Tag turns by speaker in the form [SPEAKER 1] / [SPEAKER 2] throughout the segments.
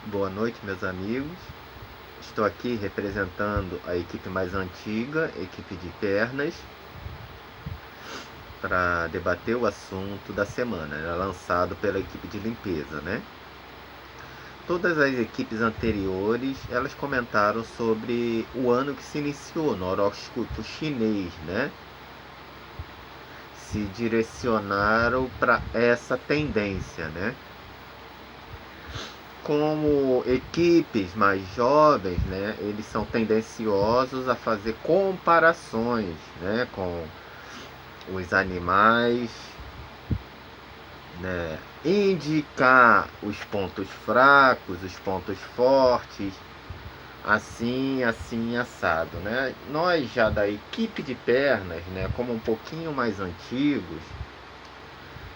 [SPEAKER 1] Boa noite, meus amigos. Estou aqui representando a equipe mais antiga, equipe de pernas, para debater o assunto da semana, lançado pela equipe de limpeza, né? Todas as equipes anteriores, elas comentaram sobre o ano que se iniciou no horóscopo chinês, né? Se direcionaram para essa tendência, né? Como equipes mais jovens, né, eles são tendenciosos a fazer comparações, né, com os animais, né, indicar os pontos fracos, os pontos fortes, assim assado, né? Nós já da equipe de pernas, né, como um pouquinho mais antigos,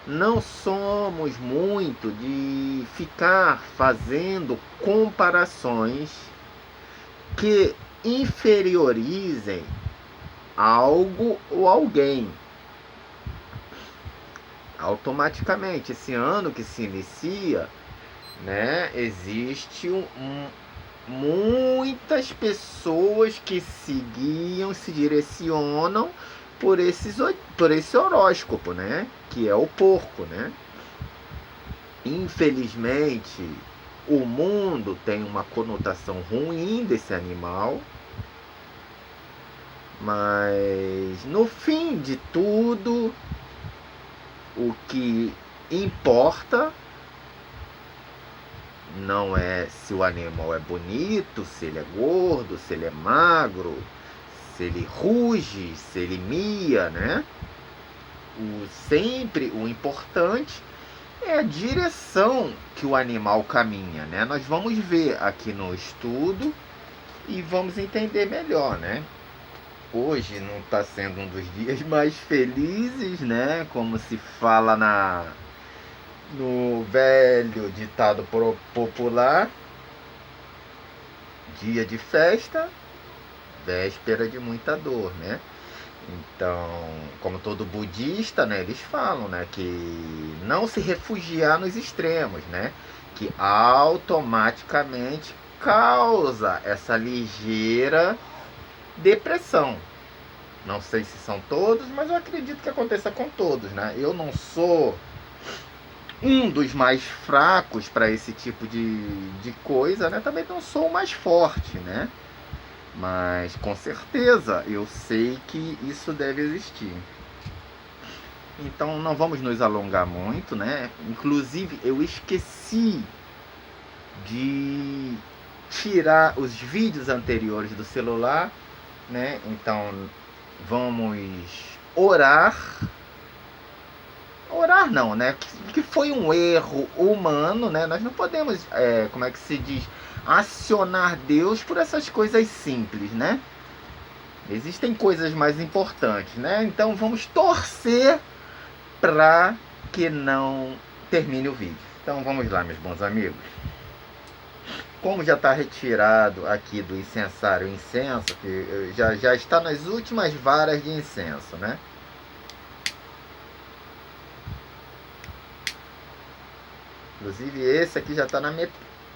[SPEAKER 1] não somos muito de ficar fazendo comparações que inferiorizem algo ou alguém. Automaticamente, esse ano que se inicia, né, existe muitas pessoas que seguiam, se direcionam por esse horóscopo, né? Que é o porco, né? Infelizmente, o mundo tem uma conotação ruim desse animal, mas no fim de tudo, o que importa não é se o animal é bonito, se ele é gordo, se ele é magro, se ele ruge, se ele mia, né? Sempre o importante é a direção que o animal caminha, né? Nós vamos ver aqui no estudo e vamos entender melhor, né? Hoje não está sendo um dos dias mais felizes, né? Como se fala no velho ditado popular: dia de festa, véspera de muita dor, né? Então, como todo budista, né, eles falam, né, que não se refugiar nos extremos, né, que automaticamente causa essa ligeira depressão. Não sei se são todos, mas eu acredito que aconteça com todos, né? Eu não sou um dos mais fracos para esse tipo de coisa, né? Também não sou o mais forte, né? Mas com certeza eu sei que isso deve existir. Então não vamos nos alongar muito, né? Inclusive eu esqueci de tirar os vídeos anteriores do celular, né? Então vamos orar. Orar não, né? Que foi um erro humano, né? Nós não podemos, como é que se diz, acionar Deus por essas coisas simples, né? Existem coisas mais importantes, né? Então vamos torcer para que não termine o vídeo. Então vamos lá, meus bons amigos. Como já está retirado aqui do incensário o incenso, que já está nas últimas varas de incenso, né? Inclusive esse aqui já está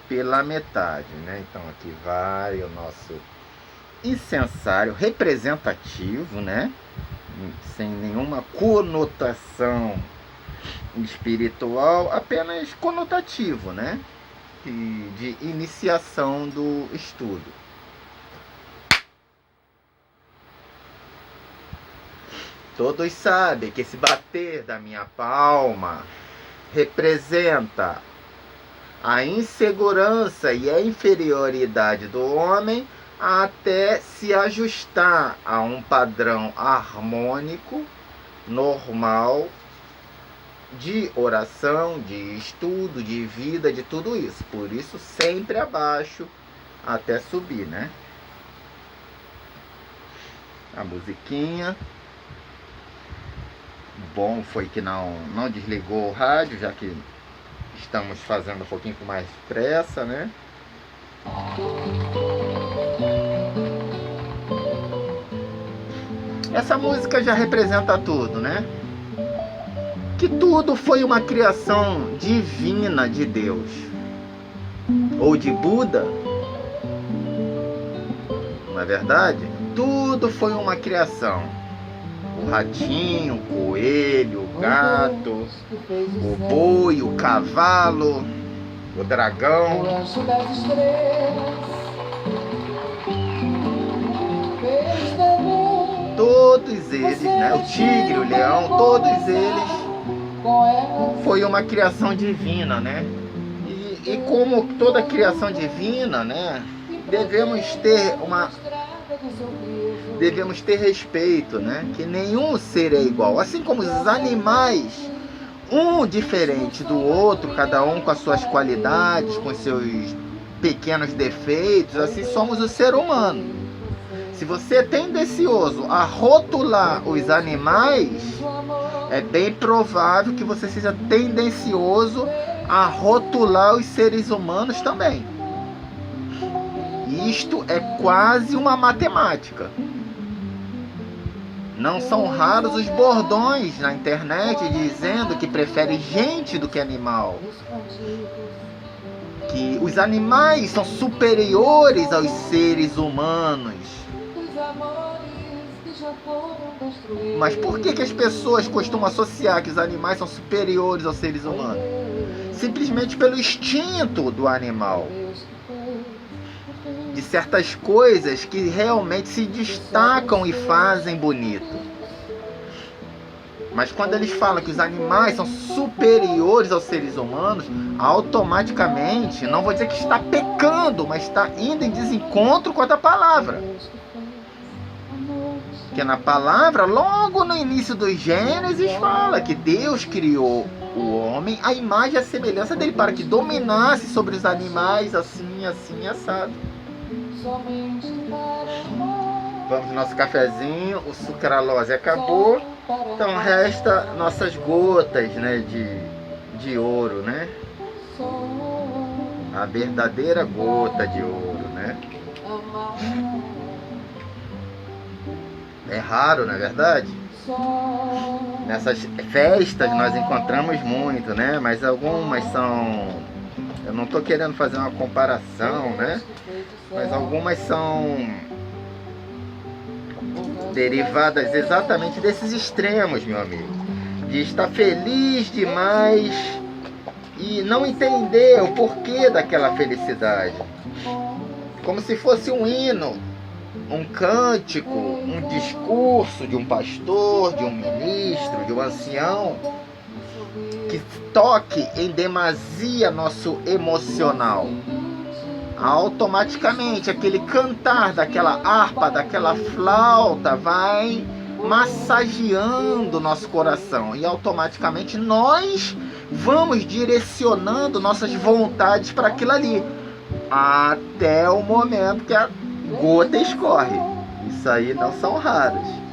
[SPEAKER 1] pela metade, né? Então aqui vai o nosso incensário representativo, né? Sem nenhuma conotação espiritual, apenas conotativo, né? De iniciação do estudo. Todos sabem que esse bater da minha palma representa a insegurança e a inferioridade do homem até se ajustar a um padrão harmônico, normal, de oração, de estudo, de vida, de tudo isso. Por isso sempre abaixo até subir, né? A musiquinha. Bom foi que não desligou o rádio, já que estamos fazendo um pouquinho com mais pressa, né? Essa música já representa tudo, né? Que tudo foi uma criação divina de Deus. ou de Buda, não é verdade? Tudo foi uma criação. O ratinho, o coelho, o gato, o boi, o cavalo, o dragão. Todos eles, né? O tigre, o leão, todos eles foi uma criação divina, né? E como toda criação divina, né? Devemos ter respeito, né? Que nenhum ser é igual. Assim como os animais, um diferente do outro, cada um com as suas qualidades, com seus pequenos defeitos, assim somos o ser humano. Se você é tendencioso a rotular os animais, é bem provável que você seja tendencioso a rotular os seres humanos também. Isto é quase uma matemática. Não são raros os bordões na internet dizendo que prefere gente do que animal. Que os animais são superiores aos seres humanos. Mas por que as pessoas costumam associar que os animais são superiores aos seres humanos? Simplesmente pelo instinto do animal. De certas coisas que realmente se destacam e fazem bonito. Mas quando eles falam que os animais são superiores aos seres humanos, automaticamente, não vou dizer que está pecando, mas está indo em desencontro com a palavra. Porque na palavra, logo no início do Gênesis, fala que Deus criou o homem à imagem e à semelhança dele, para que dominasse sobre os animais, assim, assim, assado. Vamos no nosso cafezinho, o sucralose acabou, então resta nossas gotas, né, de ouro, né? A verdadeira gota de ouro, né? É raro, não é verdade? Nessas festas nós encontramos muito, né? Mas algumas são... Eu não estou querendo fazer uma comparação, né? Mas algumas são derivadas exatamente desses extremos, meu amigo. De estar feliz demais e não entender o porquê daquela felicidade. Como se fosse um hino, um cântico, um discurso de um pastor, de um ministro, de um ancião, que toque em demasia nosso emocional. Automaticamente aquele cantar daquela harpa, daquela flauta vai massageando nosso coração e automaticamente nós vamos direcionando nossas vontades para aquilo ali, até o momento que a gota escorre. Isso aí não são raros.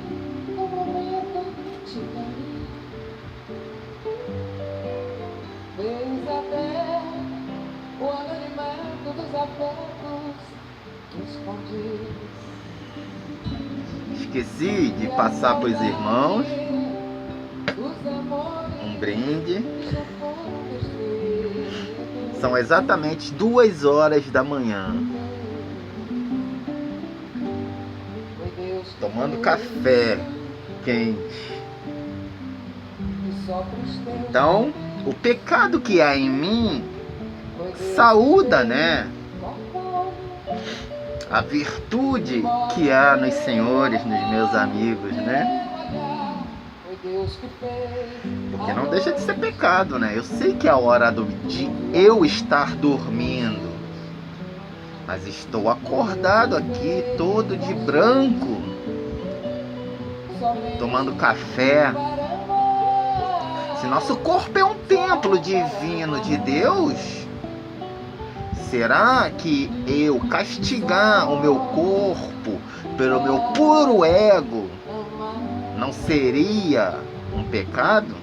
[SPEAKER 1] Esqueci de passar para os irmãos um brinde. São exatamente 2 horas da manhã. Tomando café quente. Então, o pecado que há em mim saúda, né? A virtude que há nos senhores, nos meus amigos, né? Porque não deixa de ser pecado, né? Eu sei que é a hora de eu estar dormindo, mas estou acordado aqui, todo de branco, tomando café. Se nosso corpo é um templo divino de Deus, será que eu castigar o meu corpo pelo meu puro ego não seria um pecado?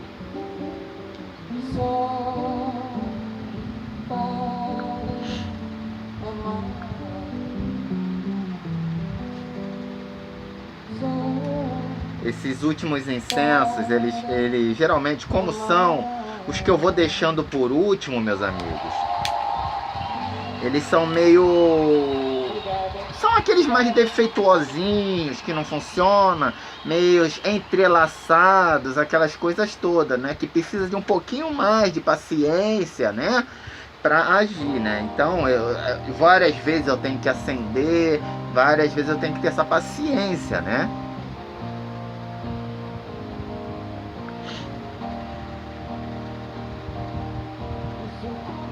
[SPEAKER 1] Esses últimos incensos, eles geralmente, como são os que eu vou deixando por último, meus amigos, Eles são meio... São aqueles mais defeituosinhos, que não funcionam, meio entrelaçados, aquelas coisas todas, né? Que precisa de um pouquinho mais de paciência, né? Para agir, né? Então, várias vezes eu tenho que acender, várias vezes eu tenho que ter essa paciência, né?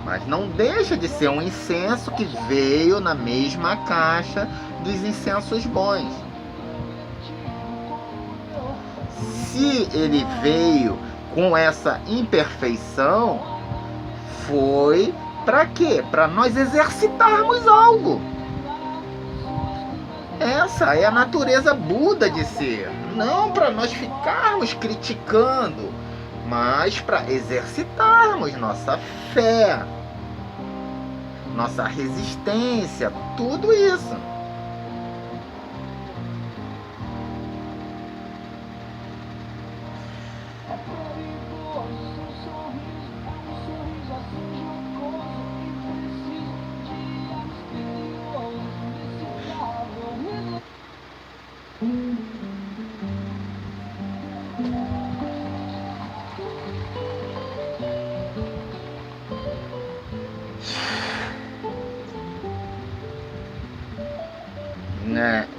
[SPEAKER 1] Mas não deixa de ser um incenso que veio na mesma caixa dos incensos bons. Se ele veio com essa imperfeição, foi para quê? Para nós exercitarmos algo. Essa é a natureza Buda de ser. Não para nós ficarmos criticando, mas para exercitarmos nossa fé, nossa resistência, tudo isso.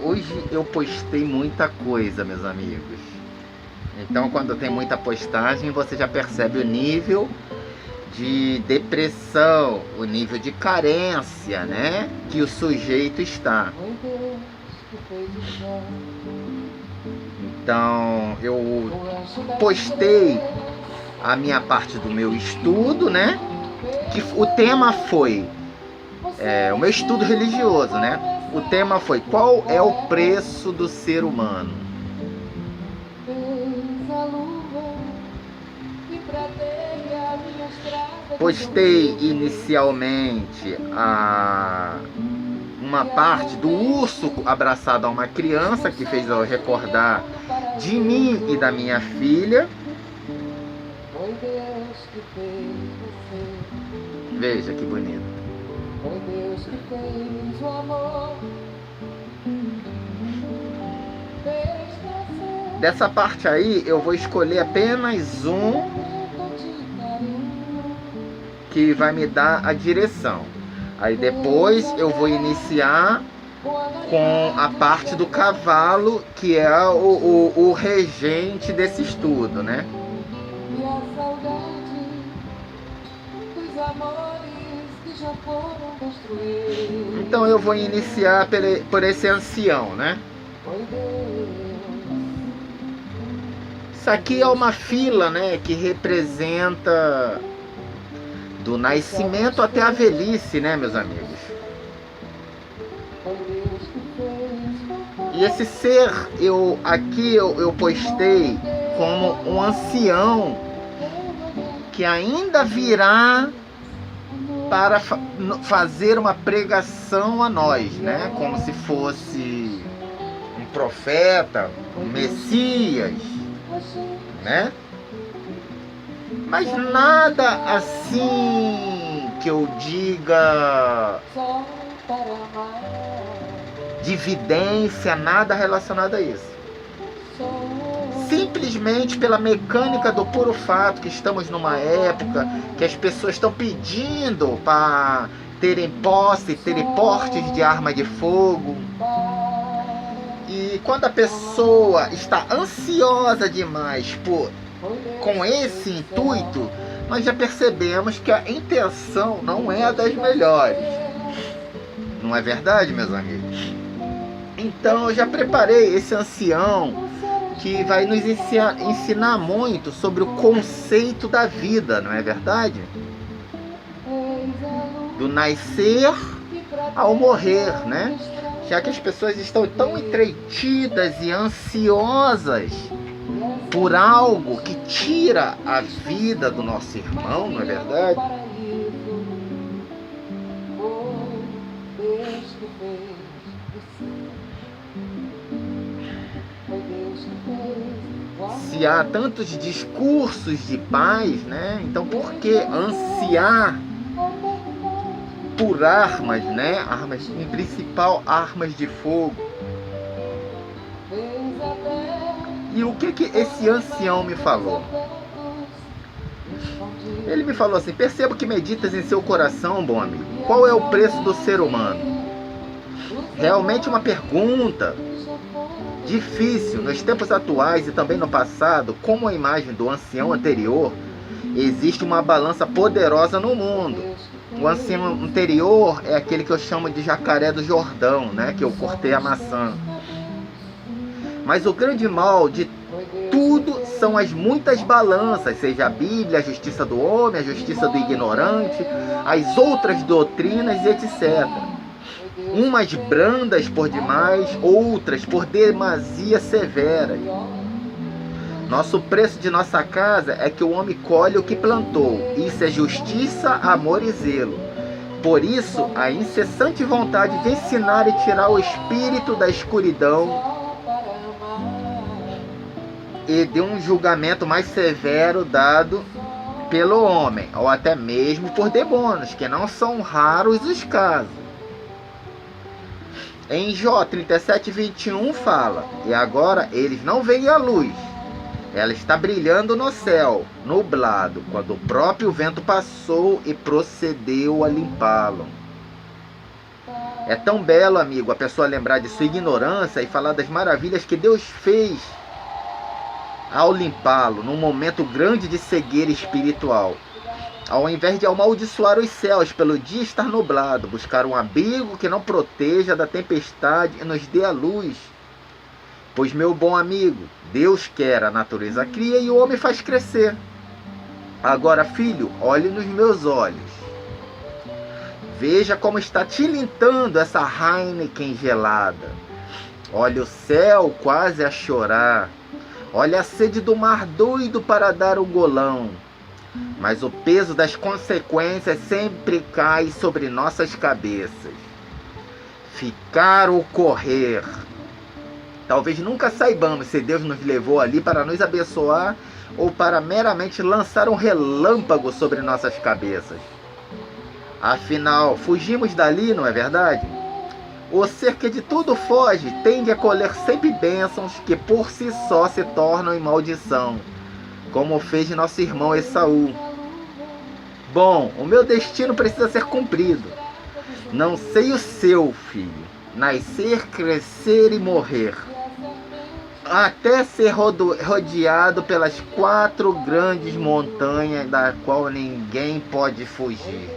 [SPEAKER 1] Hoje eu postei muita coisa, meus amigos. Então, quando tem muita postagem, você já percebe o nível de depressão, o nível de carência, né? Que o sujeito está. Então, eu postei a minha parte do meu estudo, né? Que o tema foi o meu estudo religioso, né? O tema foi: qual é o preço do ser humano? Postei inicialmente uma parte do urso abraçado a uma criança, que fez eu recordar de mim e da minha filha. Veja que bonito. Foi Deus que fez o amor. Dessa parte aí eu vou escolher apenas um que vai me dar a direção. Aí depois eu vou iniciar com a parte do cavalo, que é o regente desse estudo, né? E a saudade dos amores que já foram construídos. Então eu vou iniciar por esse ancião, né? Isso aqui é uma fila, né, que representa do nascimento até a velhice, né, meus amigos? E esse ser, eu postei como um ancião que ainda virá para fazer uma pregação a nós, né? Como se fosse um profeta, um Messias, né? Mas nada assim que eu diga de evidência, nada relacionado a isso. Simplesmente pela mecânica do puro fato que estamos numa época que as pessoas estão pedindo para terem portes de arma de fogo. E quando a pessoa está ansiosa demais com esse intuito, nós já percebemos que a intenção não é a das melhores. Não é verdade, meus amigos? Então eu já preparei esse ancião que vai nos ensinar muito sobre o conceito da vida, não é verdade? Do nascer ao morrer, né? Já que as pessoas estão tão entretidas e ansiosas por algo que tira a vida do nosso irmão, não é verdade? Se há tantos discursos de paz, né? Então por que ansiar por armas, né? Armas, em principal, armas de fogo. E o que esse ancião me falou? Ele me falou assim: percebo que meditas em seu coração, bom amigo, qual é o preço do ser humano? Realmente uma pergunta difícil. Nos tempos atuais e também no passado, como a imagem do ancião anterior, existe uma balança poderosa no mundo. O ancião anterior é aquele que eu chamo de jacaré do Jordão, né? Que eu cortei a maçã. Mas o grande mal de tudo são as muitas balanças, seja a Bíblia, a justiça do homem, a justiça do ignorante, as outras doutrinas e etc. Umas brandas por demais, outras por demasia severas. Nosso preço de nossa casa é que o homem colhe o que plantou. Isso é justiça, amor e zelo. Por isso, a incessante vontade de ensinar e tirar o espírito da escuridão e de um julgamento mais severo dado pelo homem, ou até mesmo por demônios, que não são raros os casos. Em Jó 37:21 fala: e agora eles não veem a luz, ela está brilhando no céu, nublado, quando o próprio vento passou e procedeu a limpá-lo. É tão belo, amigo, a pessoa lembrar de sua ignorância e falar das maravilhas que Deus fez ao limpá-lo num momento grande de cegueira espiritual. Ao invés de amaldiçoar os céus pelo dia estar nublado, buscar um abrigo que não proteja da tempestade e nos dê a luz. Pois, meu bom amigo, Deus quer, a natureza cria e o homem faz crescer. Agora, filho, olhe nos meus olhos. Veja como está tilintando essa Heineken gelada. Olha o céu quase a chorar. Olha a sede do mar doido para dar o golão. Mas o peso das consequências sempre cai sobre nossas cabeças. Ficar ou correr. Talvez nunca saibamos se Deus nos levou ali para nos abençoar ou para meramente lançar um relâmpago sobre nossas cabeças. Afinal, fugimos dali, não é verdade? O ser que de tudo foge tende a colher sempre bênçãos que por si só se tornam em maldição, como fez nosso irmão Esaú. Bom, o meu destino precisa ser cumprido. Não sei o seu, filho. Nascer, crescer e morrer. Até ser rodeado pelas 4 grandes montanhas da qual ninguém pode fugir.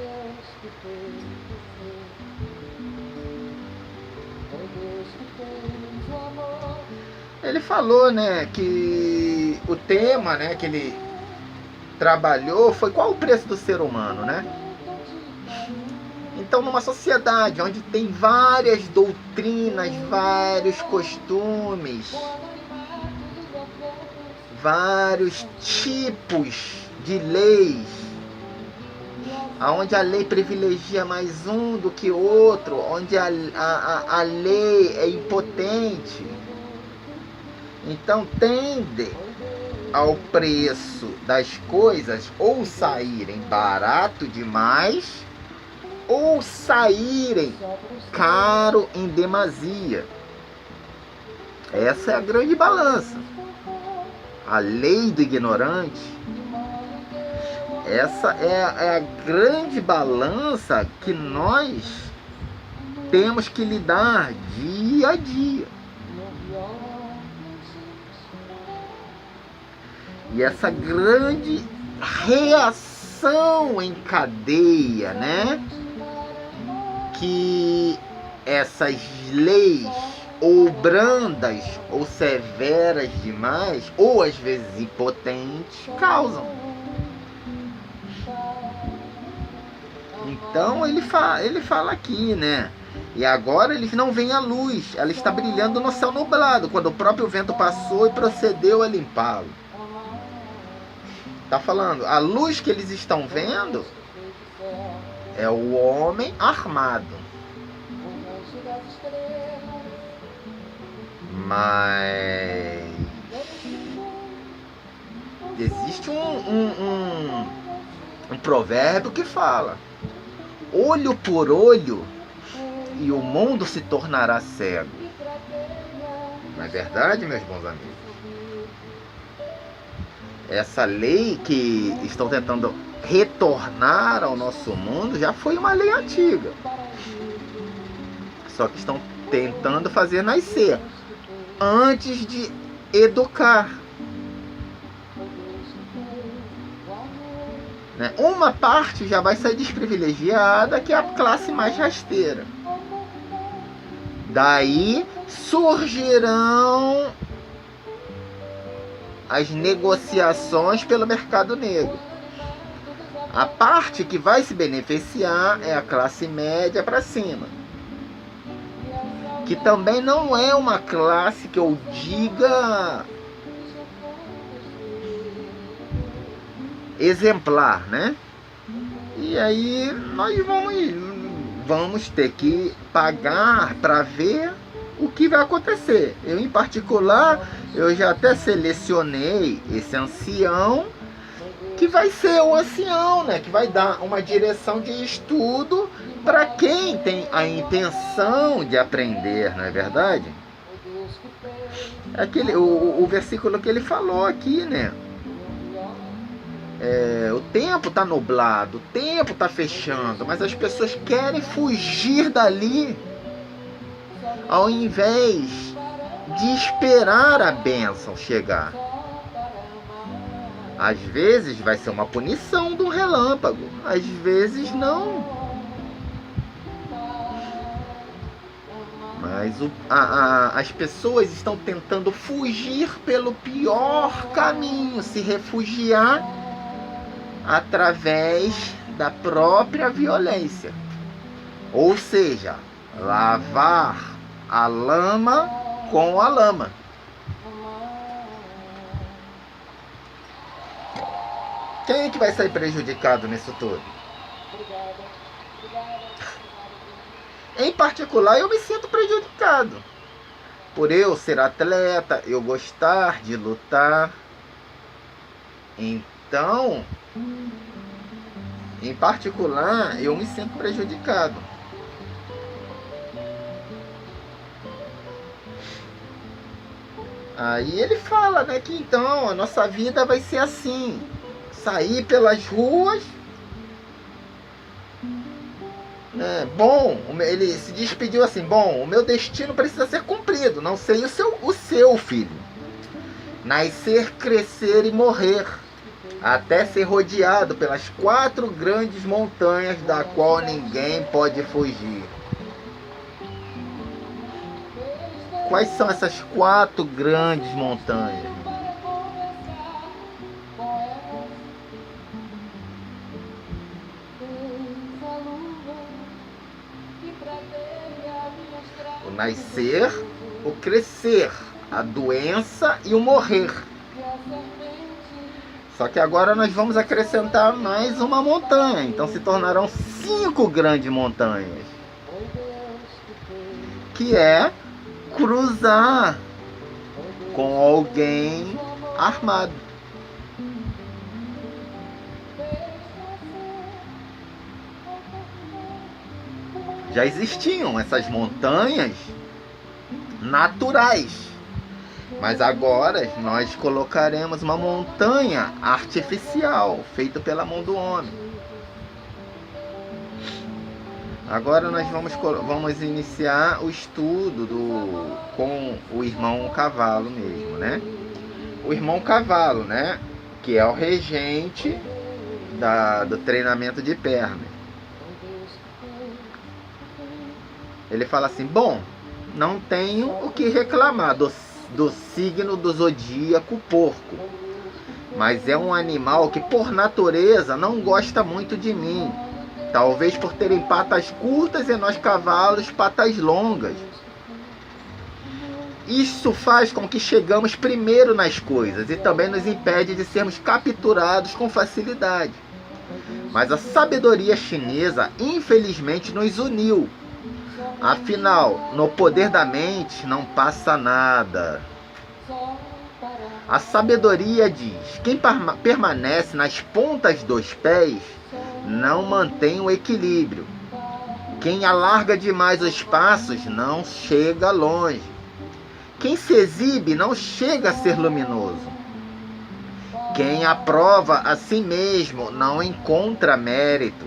[SPEAKER 1] Ele falou, né, que o tema, né, que ele trabalhou foi qual o preço do ser humano, né? Então, numa sociedade onde tem várias doutrinas, vários costumes, vários tipos de leis, onde a lei privilegia mais um do que outro, onde a lei é impotente, então tende ao preço das coisas ou saírem barato demais ou saírem caro em demasia. Essa é a grande balança. A lei do ignorante, essa é a grande balança que nós temos que lidar dia a dia. E essa grande reação em cadeia, né? Que essas leis, ou brandas, ou severas demais, ou às vezes impotentes, causam. Então ele fala aqui, né? E agora eles não veem a luz, ela está brilhando no céu nublado, quando o próprio vento passou e procedeu a limpá-lo. Está falando, a luz que eles estão vendo é o homem armado. Mas existe um provérbio que fala: olho por olho e o mundo se tornará cego. Não é verdade, meus bons amigos? Essa lei que estão tentando retornar ao nosso mundo já foi uma lei antiga. Só que estão tentando fazer nascer antes de educar. Né? Uma parte já vai sair desprivilegiada, que é a classe mais rasteira. Daí surgirão as negociações pelo mercado negro. A parte que vai se beneficiar é a classe média para cima, que também não é uma classe que eu diga exemplar, né? E aí nós vamos ter que pagar para ver o que vai acontecer. Eu, em particular, eu já até selecionei esse ancião, que vai ser o ancião, né? Que vai dar uma direção de estudo para quem tem a intenção de aprender, não é verdade? O versículo que ele falou aqui, né? O tempo está nublado, o tempo está fechando, mas as pessoas querem fugir dali, ao invés de esperar a bênção chegar. Às vezes vai ser uma punição de um relâmpago, às vezes não. Mas as pessoas estão tentando fugir pelo pior caminho, se refugiar através da própria violência. Ou seja, lavar a lama com a lama. Quem é que vai sair prejudicado nisso tudo? Em particular, eu me sinto prejudicado. Por eu ser atleta, eu gostar de lutar. Então, em particular, eu me sinto prejudicado. Aí ele fala, né, que então a nossa vida vai ser assim. Sair pelas ruas. Bom, ele se despediu assim: bom, o meu destino precisa ser cumprido. Não sei o seu filho. Nascer, crescer e morrer, até ser rodeado pelas 4 grandes montanhas da qual ninguém pode fugir. Quais são essas 4 grandes montanhas? O nascer, o crescer, a doença e o morrer. Só que agora nós vamos acrescentar mais uma montanha. Então se tornarão 5 grandes montanhas. Que é cruzar com alguém armado. Já existiam essas montanhas naturais, mas agora nós colocaremos uma montanha artificial, feita pela mão do homem. Agora nós vamos iniciar o estudo com o irmão Cavalo mesmo, né? O irmão Cavalo, né? Que é o regente do treinamento de perna. Ele fala assim: bom, não tenho o que reclamar do signo do zodíaco porco, mas é um animal que por natureza não gosta muito de mim, talvez por terem patas curtas e nós cavalos patas longas. Isso faz com que chegamos primeiro nas coisas e também nos impede de sermos capturados com facilidade. Mas a sabedoria chinesa infelizmente nos uniu. Afinal, no poder da mente não passa nada. A sabedoria diz: quem permanece nas pontas dos pés não mantém o equilíbrio. Quem alarga demais os passos não chega longe. Quem se exibe não chega a ser luminoso. Quem aprova a si mesmo não encontra mérito.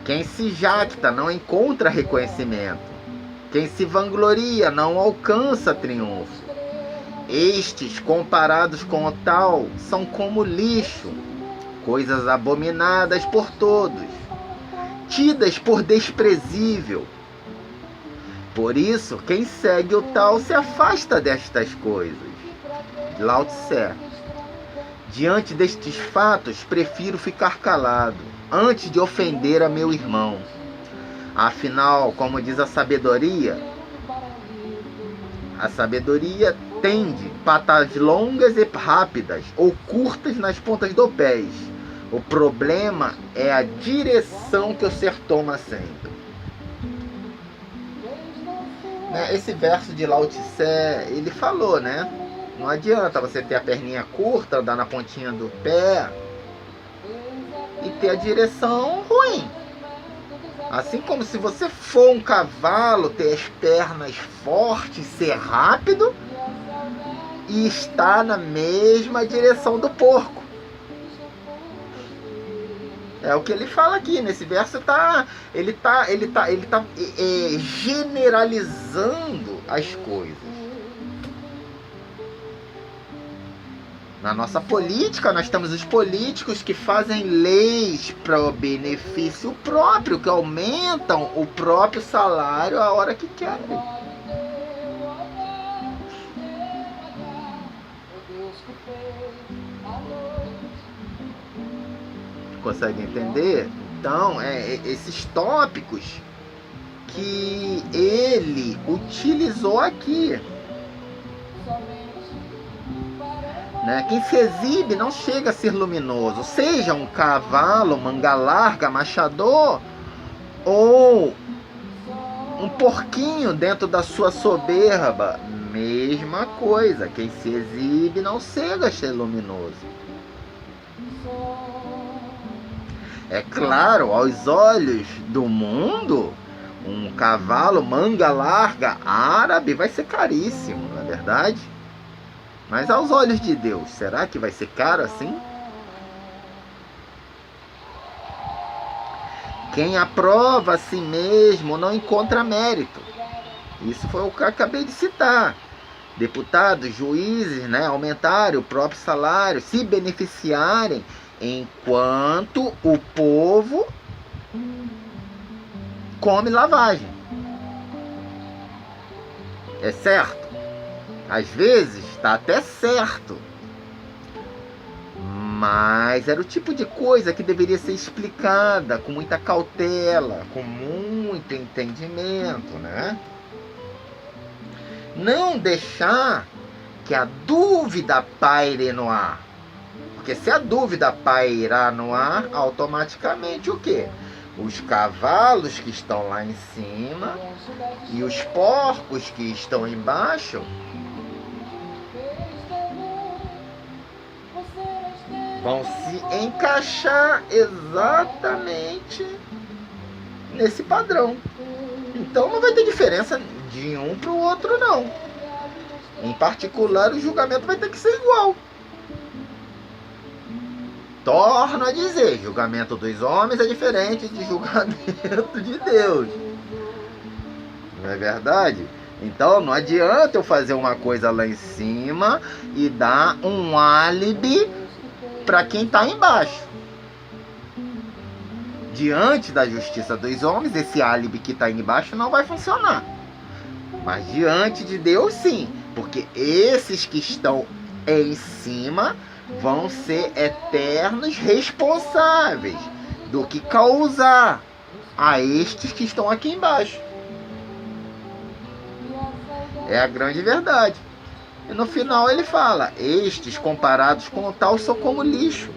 [SPEAKER 1] Quem se jacta não encontra reconhecimento. Quem se vangloria não alcança triunfo. Estes, comparados com o tal, são como lixo, coisas abominadas por todos, tidas por desprezível. Por isso, quem segue o tal se afasta destas coisas. Lao Tse. Diante destes fatos, prefiro ficar calado, antes de ofender a meu irmão. Afinal, como diz a sabedoria tende patas longas e rápidas, ou curtas nas pontas dos pés. O problema é a direção que o ser toma sempre. Esse verso de Lao Tse, ele falou, né? Não adianta você ter a perninha curta, andar na pontinha do pé e ter a direção ruim. Assim como se você for um cavalo, ter as pernas fortes, ser rápido e estar na mesma direção do porco. É o que ele fala aqui nesse verso. Ele tá generalizando as coisas. Na nossa política, nós temos os políticos que fazem leis para o benefício próprio, que aumentam o próprio salário a hora que querem. Consegue entender? Então, esses tópicos que ele utilizou aqui. Quem se exibe não chega a ser luminoso, seja um cavalo, manga larga, machador, ou um porquinho dentro da sua soberba. Mesma coisa, quem se exibe não chega a ser luminoso. É claro, aos olhos do mundo, um cavalo manga larga árabe vai ser caríssimo, não é verdade? Mas aos olhos de Deus, será que vai ser caro assim? Quem aprova a si mesmo não encontra mérito. Isso foi o que eu acabei de citar. Deputados, juízes, aumentarem o próprio salário, se beneficiarem, enquanto o povo come lavagem. É certo? Às vezes está até certo, mas era o tipo de coisa que deveria ser explicada com muita cautela, com muito entendimento, né? Não deixar que a dúvida paire no ar. Porque se a dúvida pairar no ar, automaticamente o quê? Os cavalos que estão lá em cima e os porcos que estão embaixo vão se encaixar exatamente nesse padrão. Então não vai ter diferença de um para o outro, não. Em particular, o julgamento vai ter que ser igual. Torno a dizer, julgamento dos homens é diferente de julgamento de Deus. Não é verdade? Então não adianta eu fazer uma coisa lá em cima e dar um álibi para quem está embaixo. Diante da justiça dos homens, esse álibi que está embaixo não vai funcionar. Mas diante de Deus, sim. Porque esses que estão em cima vão ser eternos responsáveis do que causar a estes que estão aqui embaixo. É a grande verdade. E no final ele fala: estes comparados com o tal são como lixo,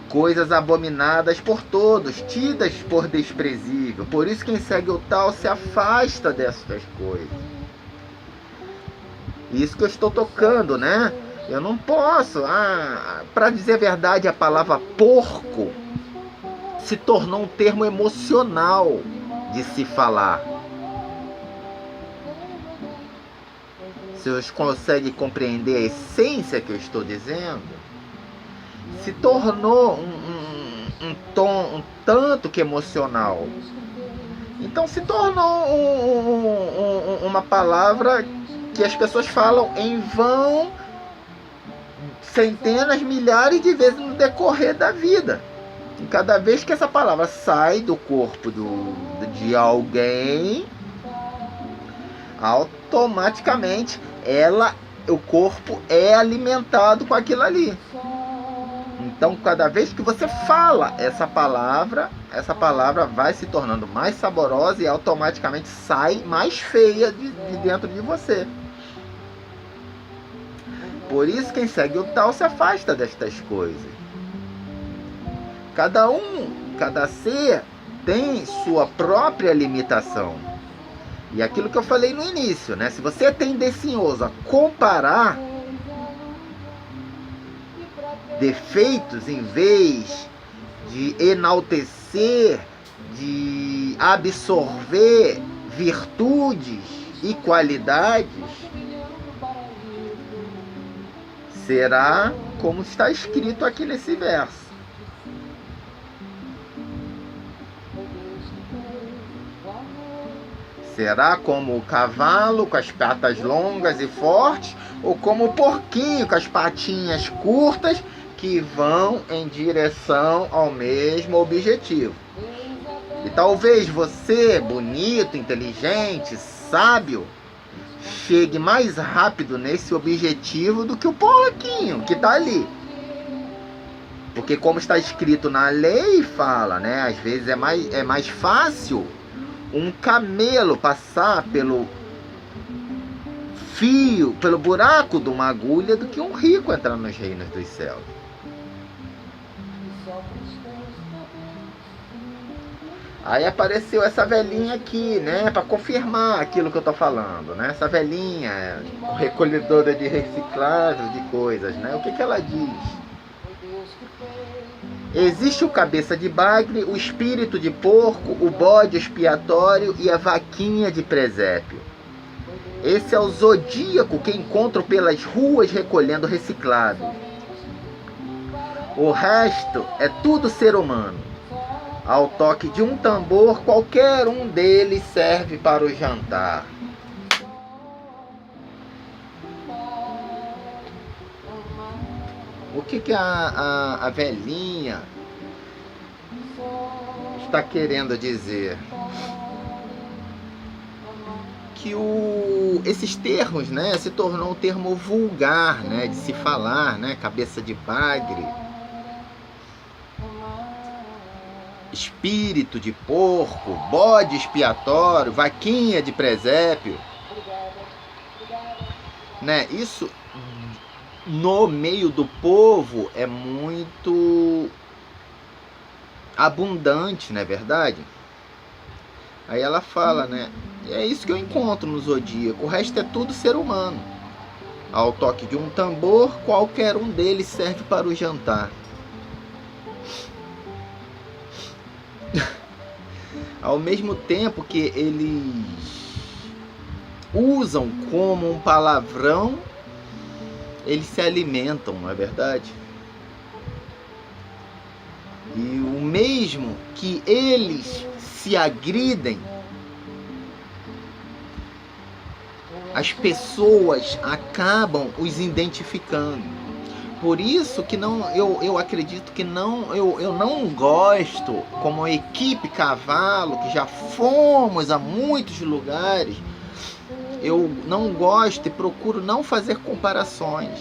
[SPEAKER 1] coisas abominadas por todos, tidas por desprezível. Por isso quem segue o tal se afasta dessas coisas. Isso que eu estou tocando, né? Eu não posso, para dizer a verdade, a palavra porco se tornou um termo emocional. de se falar. Vocês conseguem compreender a essência que eu estou dizendo? Se tornou um tom um tanto que emocional. Então se tornou uma palavra que as pessoas falam em vão centenas, milhares de vezes no decorrer da vida. E cada vez que essa palavra sai do corpo de alguém, automaticamente o corpo é alimentado com aquilo ali. Então, cada vez que você fala essa palavra vai se tornando mais saborosa e automaticamente sai mais feia de dentro de você. Por isso, quem segue o Tao se afasta destas coisas. Cada ser tem sua própria limitação. E aquilo que eu falei no início, né? Se você é tendencioso a comparar defeitos em vez de enaltecer, de absorver virtudes e qualidades, será como está escrito aqui nesse verso. Será como o cavalo com as patas longas e fortes, ou como o porquinho com as patinhas curtas que vão em direção ao mesmo objetivo. E talvez você, bonito, inteligente, sábio, chegue mais rápido nesse objetivo do que o porquinho que está ali. Porque como está escrito na lei, fala, né? Às vezes é mais fácil um camelo passar pelo fio, pelo buraco de uma agulha, do que um rico entrar nos reinos dos céus. Aí apareceu essa velhinha aqui, né, para confirmar aquilo que eu tô falando, né? Essa velhinha, recolhedora de recicláveis, de coisas, né? O que ela diz? Existe o cabeça de bagre, o espírito de porco, o bode expiatório e a vaquinha de presépio. Esse é o zodíaco que encontro pelas ruas recolhendo reciclado. O resto é tudo ser humano. Ao toque de um tambor, qualquer um deles serve para o jantar. O que a velhinha está querendo dizer? Que esses termos, né, se tornou um termo vulgar, né, de se falar, né, cabeça de bagre, espírito de porco, bode expiatório, vaquinha de presépio, né? Isso no meio do povo é muito abundante, não é verdade? Aí ela fala, né? É isso que eu encontro no zodíaco. O resto é tudo ser humano. Ao toque de um tambor, qualquer um deles serve para o jantar. Ao mesmo tempo que eles usam como um palavrão, eles se alimentam, não é verdade? E o mesmo que eles se agridem, as pessoas acabam os identificando. Por isso que eu acredito que eu não gosto, como equipe cavalo, que já fomos a muitos lugares, eu não gosto e procuro não fazer comparações.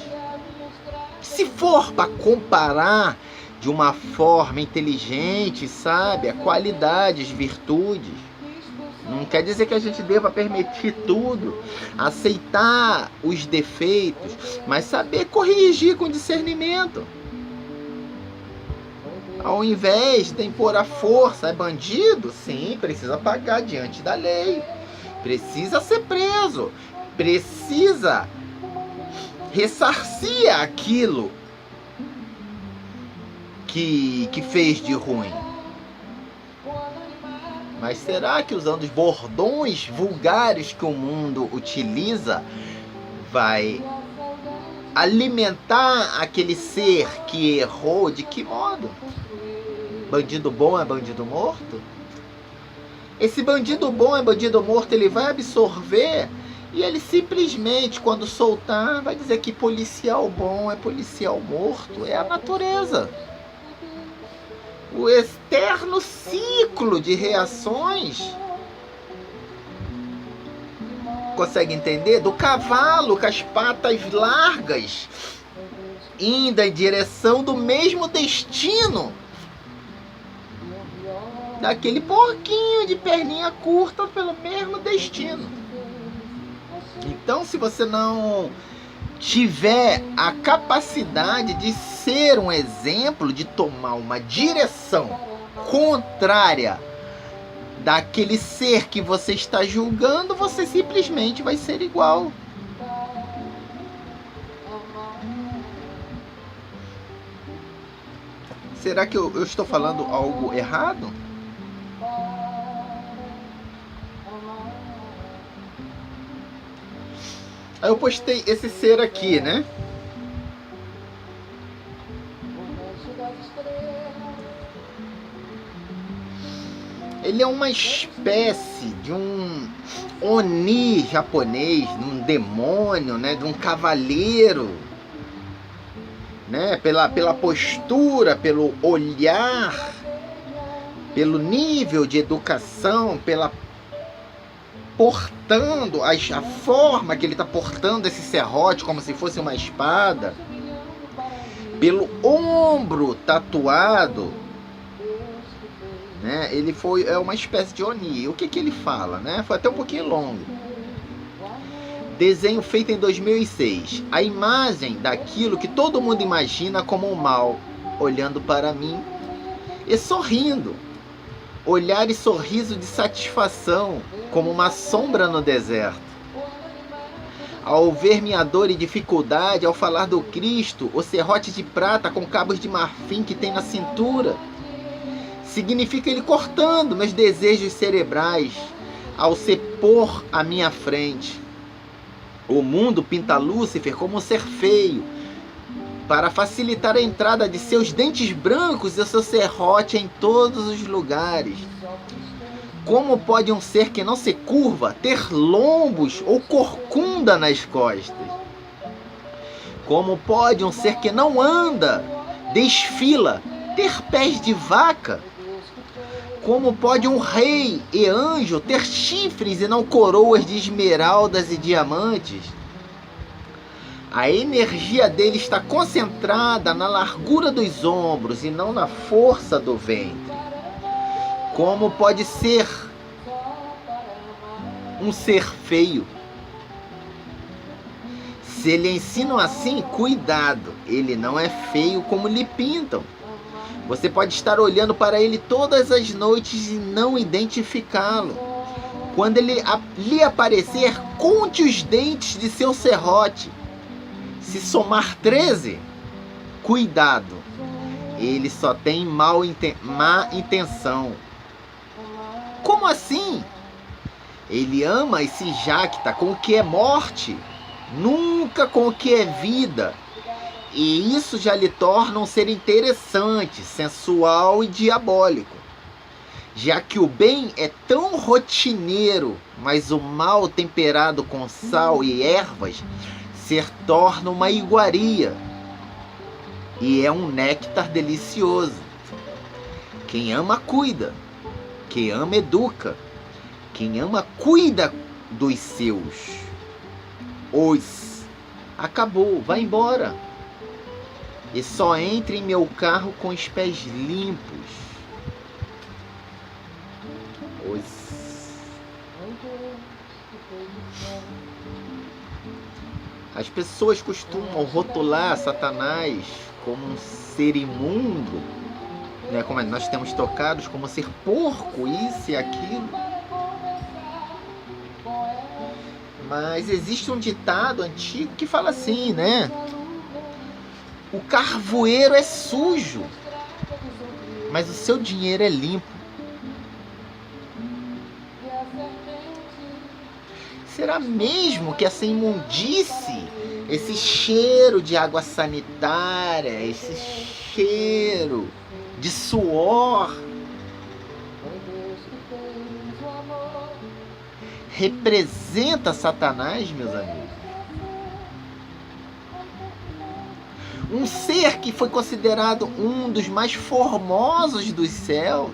[SPEAKER 1] Se for para comparar de uma forma inteligente, sábia, qualidades, virtudes, não quer dizer que a gente deva permitir tudo, aceitar os defeitos, mas saber corrigir com discernimento. Ao invés de impor a força, é bandido? Sim, precisa pagar diante da lei. Precisa ser preso. Precisa ressarcir aquilo que fez de ruim. Mas será que usando os bordões vulgares que o mundo utiliza vai alimentar aquele ser que errou? De que modo? Bandido bom é bandido morto? Esse bandido bom é bandido morto, ele vai absorver e ele simplesmente, quando soltar, vai dizer que policial bom é policial morto. É a natureza. O eterno ciclo de reações. Consegue entender? Do cavalo com as patas largas, indo em direção do mesmo destino daquele porquinho de perninha curta pelo mesmo destino. Então, se você não tiver a capacidade de ser um exemplo, de tomar uma direção contrária daquele ser que você está julgando, você simplesmente vai ser igual. Será que eu estou falando algo errado? Aí eu postei esse ser aqui, né? Ele é uma espécie de um Oni japonês, de um demônio, né? De um cavaleiro, né? Pela postura, pelo olhar, pelo nível de educação, pela portando a forma que ele está portando esse serrote como se fosse uma espada, pelo ombro tatuado, né? Ele é uma espécie de Oni. O que ele fala, né? Foi até um pouquinho longo. Desenho feito em 2006. A imagem daquilo que todo mundo imagina como o mal, olhando para mim e sorrindo. Olhar e sorriso de satisfação, como uma sombra no deserto. Ao ver minha dor e dificuldade, ao falar do Cristo, o serrote de prata com cabos de marfim que tem na cintura, significa ele cortando meus desejos cerebrais, ao se pôr à minha frente. O mundo pinta Lúcifer como um ser feio, para facilitar a entrada de seus dentes brancos e seu serrote em todos os lugares. Como pode um ser que não se curva ter lombos ou corcunda nas costas? Como pode um ser que não anda, desfila, ter pés de vaca? Como pode um rei e anjo ter chifres e não coroas de esmeraldas e diamantes? A energia dele está concentrada na largura dos ombros e não na força do ventre. Como pode ser um ser feio? Se lhe ensinam assim, cuidado, ele não é feio como lhe pintam. Você pode estar olhando para ele todas as noites e não identificá-lo. Quando ele lhe aparecer, conte os dentes de seu serrote. Se somar 13, cuidado, ele só tem má intenção. Como assim? Ele ama e se jacta com o que é morte, nunca com o que é vida. E isso já lhe torna um ser interessante, sensual e diabólico. Já que o bem é tão rotineiro, mas o mal temperado com sal e ervas se torna uma iguaria. E é um néctar delicioso. Quem ama, cuida. Quem ama, educa. Quem ama, cuida dos seus. Acabou, vai embora. E só entre em meu carro com os pés limpos. As pessoas costumam rotular Satanás como um ser imundo, né? Como nós temos tocados, como ser porco, isso e aquilo. Mas existe um ditado antigo que fala assim, né? O carvoeiro é sujo, mas o seu dinheiro é limpo. Será mesmo que essa imundície, esse cheiro de água sanitária, esse cheiro de suor, representa Satanás, meus amigos? Um ser que foi considerado um dos mais formosos dos céus.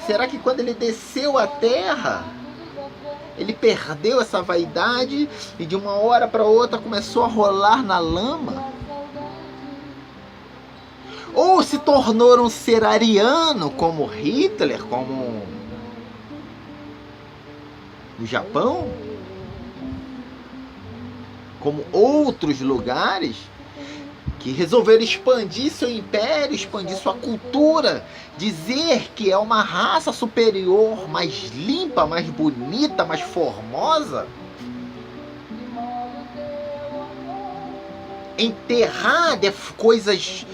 [SPEAKER 1] Será que quando ele desceu à terra, ele perdeu essa vaidade e de uma hora para outra começou a rolar na lama? Ou se tornou um ser ariano, como Hitler, como o Japão, como outros lugares que resolveram expandir seu império, expandir sua cultura, dizer que é uma raça superior, mais limpa, mais bonita, mais formosa, enterrar coisas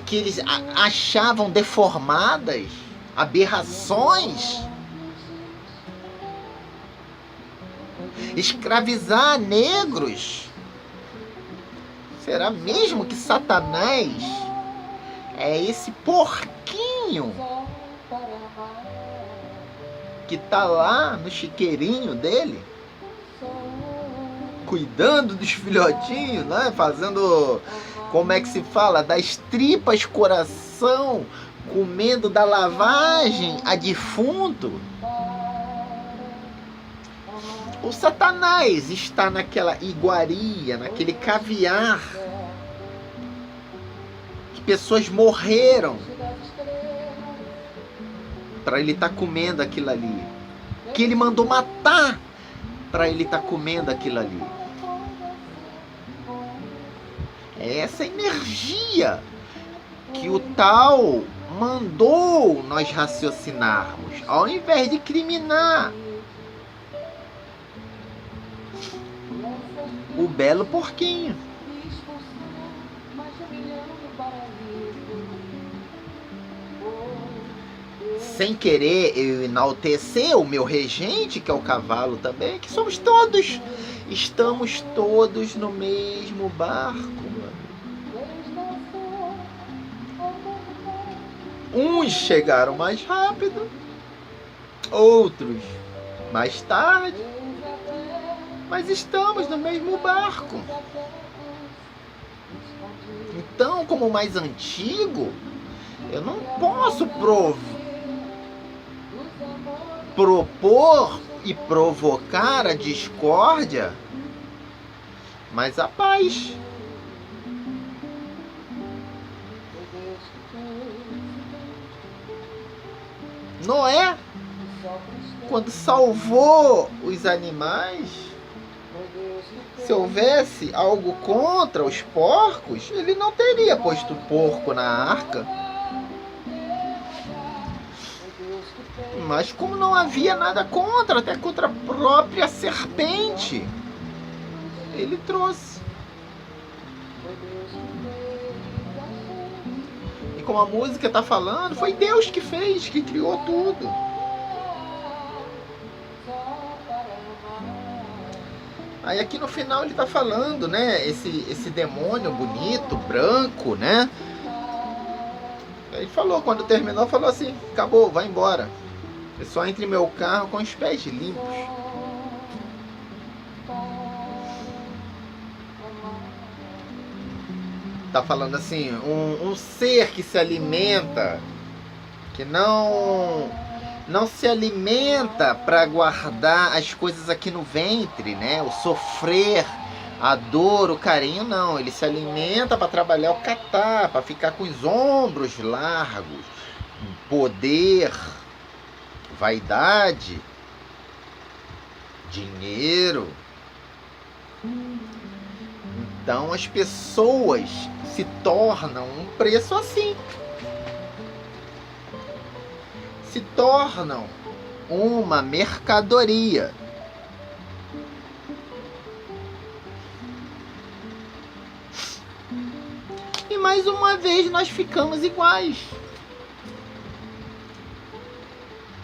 [SPEAKER 1] que eles achavam deformadas, aberrações, escravizar negros. Será mesmo que Satanás é esse porquinho que tá lá no chiqueirinho dele, cuidando dos filhotinhos, né? Fazendo, como é que se fala, das tripas coração, comendo da lavagem a defunto? O Satanás está naquela iguaria, naquele caviar, que pessoas morreram para ele estar comendo aquilo ali, que ele mandou matar para ele estar comendo aquilo ali. É essa energia que o tal mandou nós raciocinarmos, ao invés de criminar o belo porquinho. Sem querer eu enaltecer o meu regente, que é o cavalo também, que somos todos, estamos todos no mesmo barco. Uns chegaram mais rápido, outros mais tarde, mas estamos no mesmo barco. Então, como mais antigo, eu não posso propor e provocar a discórdia, mas a paz. Noé, quando salvou os animais, se houvesse algo contra os porcos, ele não teria posto porco na arca. Mas como não havia nada contra, até contra a própria serpente, ele trouxe. E como a música está falando, foi Deus que fez, que criou tudo. Aí aqui no final ele está falando, né? Esse demônio bonito, branco, né? Ele falou, quando terminou, falou assim: acabou, vai embora. Eu só entre meu carro com os pés limpos. Tá falando assim, um ser que se alimenta, que não se alimenta para guardar as coisas aqui no ventre, né? O sofrer, a dor, o carinho, não. Ele se alimenta para trabalhar o catar, para ficar com os ombros largos, poder, vaidade, dinheiro. Então as pessoas se tornam um preço assim. Se tornam uma mercadoria. E mais uma vez nós ficamos iguais.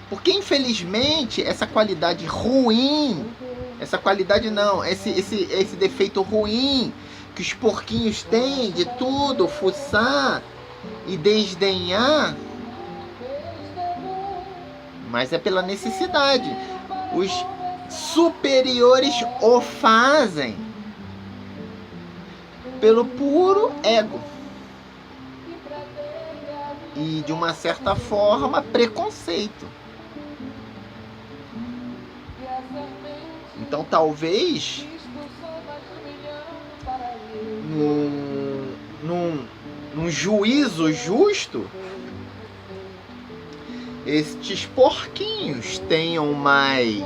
[SPEAKER 1] Porque, infelizmente, essa qualidade ruim, essa qualidade não, esse defeito ruim que os porquinhos têm de tudo, fuçar e desdenhar, mas é pela necessidade. Os superiores o fazem pelo puro ego e, de uma certa forma, preconceito. Então, talvez num juízo justo, estes porquinhos tenham mais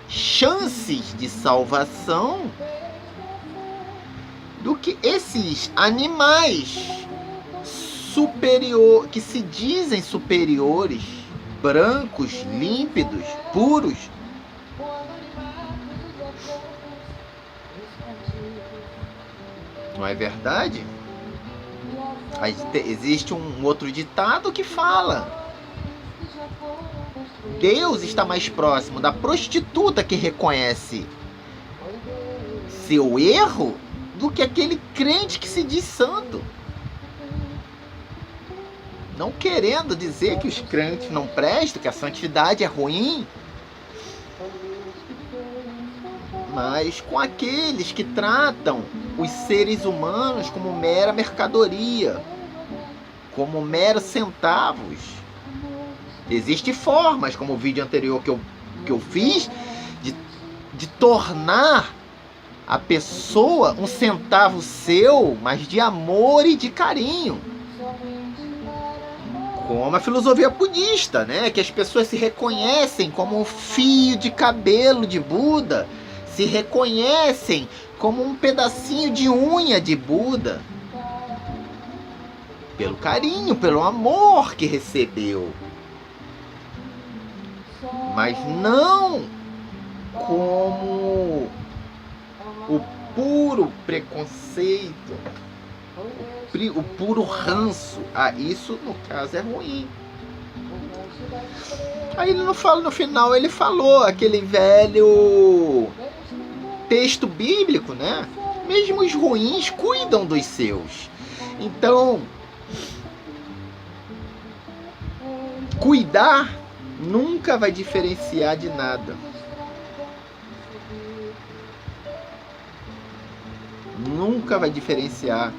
[SPEAKER 1] chances de salvação do que esses animais que se dizem superiores, brancos, límpidos, puros. Não é verdade? Existe um outro ditado que fala: Deus está mais próximo da prostituta que reconhece seu erro do que aquele crente que se diz santo. Não querendo dizer que os crentes não prestam, que a santidade é ruim, mas com aqueles que tratam os seres humanos como mera mercadoria, como meros centavos. Existem formas, como o vídeo anterior que eu fiz, de tornar a pessoa um centavo seu, mas de amor e de carinho. Como a filosofia budista, né? Que as pessoas se reconhecem como um fio de cabelo de Buda, se reconhecem como um pedacinho de unha de Buda, pelo carinho, pelo amor que recebeu, mas não como o puro preconceito, o puro ranço. Isso no caso é ruim. Aí ele não fala, no final ele falou aquele velho texto bíblico, né? Mesmo os ruins cuidam dos seus. Então, cuidar nunca vai diferenciar de nada. Nunca vai diferenciar